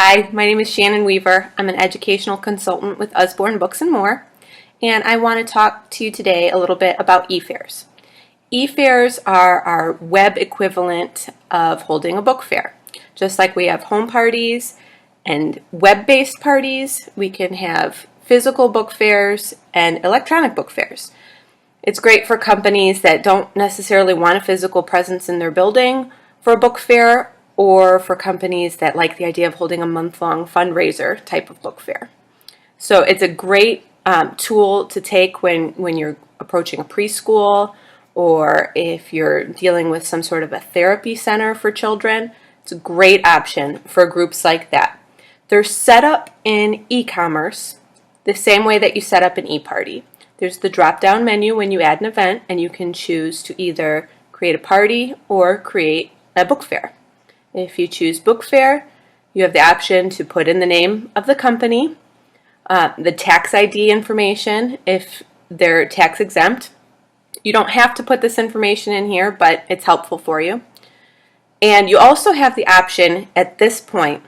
Hi, my name is Shannon Weaver. I'm an educational consultant with Usborne Books and More, and I want to talk to you today a little bit about Efairs. Efairs are our web equivalent of holding a book fair. Just like we have home parties and web-based parties, we can have physical book fairs and electronic book fairs. It's great for companies that don't necessarily want a physical presence in their building for a book fair, or for companies that like the idea of holding a month-long fundraiser type of book fair. So it's a great tool to take when you're approaching a preschool, or if you're dealing with some sort of a therapy center for children. It's a great option for groups like that. They're set up in e-commerce the same way that you set up an e-party. There's the drop-down menu when you add an event, and you can choose to either create a party or create a book fair. If you choose book fair, you have the option to put in the name of the company, the tax ID information if they're tax exempt. You don't have to put this information in here, but it's helpful for you. And you also have the option at this point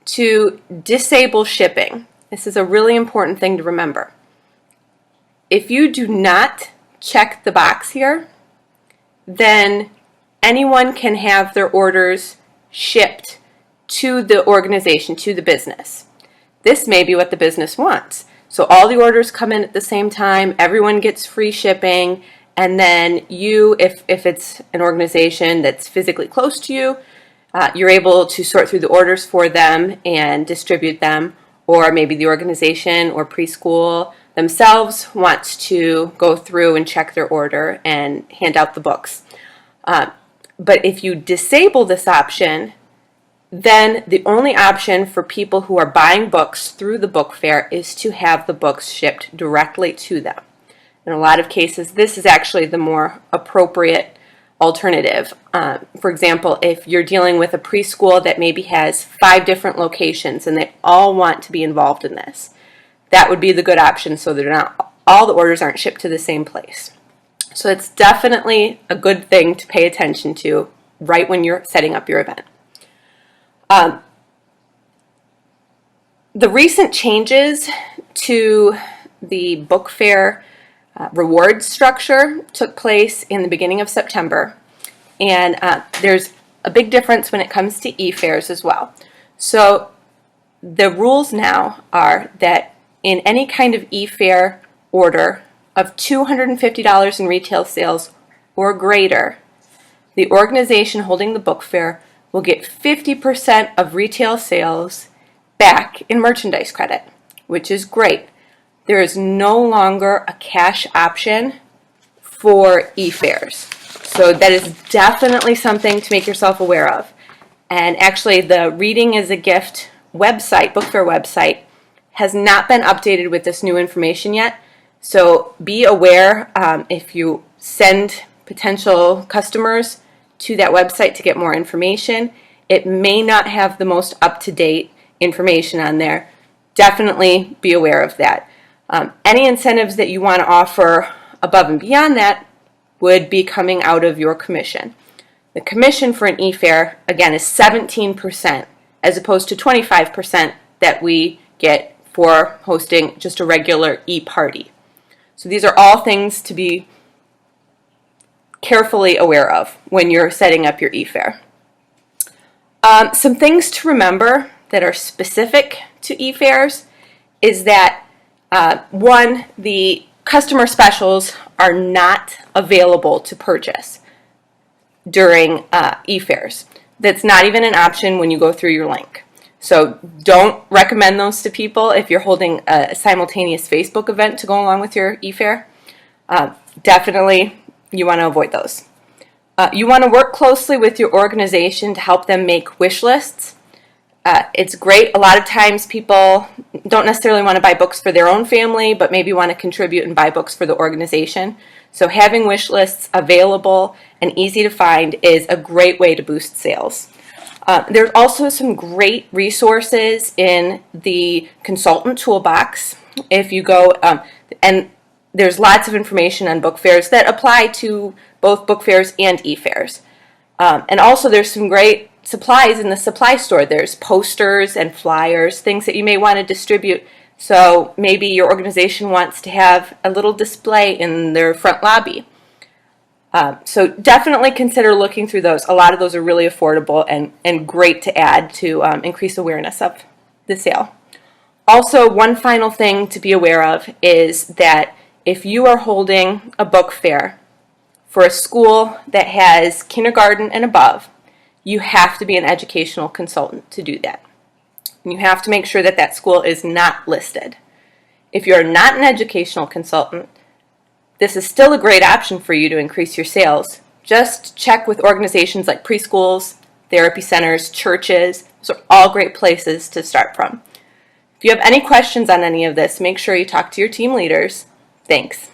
to disable shipping. This is a really important thing to remember. If you do not check the box here, then anyone can have their orders shipped to the organization, to the business. This may be what the business wants. So all the orders come in at the same time, everyone gets free shipping, and then you, if it's an organization that's physically close to you, you're able to sort through the orders for them and distribute them, or maybe the organization or preschool themselves wants to go through and check their order and hand out the books. But if you disable this option, then the only option for people who are buying books through the book fair is to have the books shipped directly to them. In a lot of cases, this is actually the more appropriate alternative. For example, if you're dealing with a preschool that maybe has 5 different locations and they all want to be involved in this, that would be the good option, so that all the orders aren't shipped to the same place. So it's definitely a good thing to pay attention to right when you're setting up your event. The recent changes to the book fair reward structure took place in the beginning of September, and there's a big difference when it comes to Efairs as well. So the rules now are that in any kind of Efair order of $250 in retail sales or greater, the organization holding the book fair will get 50% of retail sales back in merchandise credit, which is great. There is no longer a cash option for Efairs. So that is definitely something to make yourself aware of. And actually, the Reading is a Gift website, book fair website, has not been updated with this new information yet. So be aware if you send potential customers to that website to get more information, it may not have the most up-to-date information on there. Definitely be aware of that. Any incentives that you want to offer above and beyond that would be coming out of your commission. The commission for an Efair, again, is 17% as opposed to 25% that we get for hosting just a regular e-party. So these are all things to be carefully aware of when you're setting up your Efair. Some things to remember that are specific to Efairs is that, one, the customer specials are not available to purchase during Efairs. That's not even an option when you go through your link. So don't recommend those to people if you're holding a simultaneous Facebook event to go along with your Efair. Definitely you want to avoid those. You want to work closely with your organization to help them make wish lists. It's great. A lot of times people don't necessarily want to buy books for their own family, but maybe want to contribute and buy books for the organization. So having wish lists available and easy to find is a great way to boost sales. There's also some great resources in the consultant toolbox. If you go, and there's lots of information on book fairs that apply to both book fairs and e-fairs. And also there's some great supplies in the supply store. There's posters and flyers, things that you may want to distribute. So maybe your organization wants to have a little display in their front lobby. So definitely consider looking through those. A lot of those are really affordable and great to add to increase awareness of the sale. Also, one final thing to be aware of is that if you are holding a book fair for a school that has kindergarten and above, you have to be an educational consultant to do that. And you have to make sure that that school is not listed. If you're not an educational consultant, this is still a great option for you to increase your sales. Just check with organizations like preschools, therapy centers, churches. Those are all great places to start from. If you have any questions on any of this, make sure you talk to your team leaders. Thanks.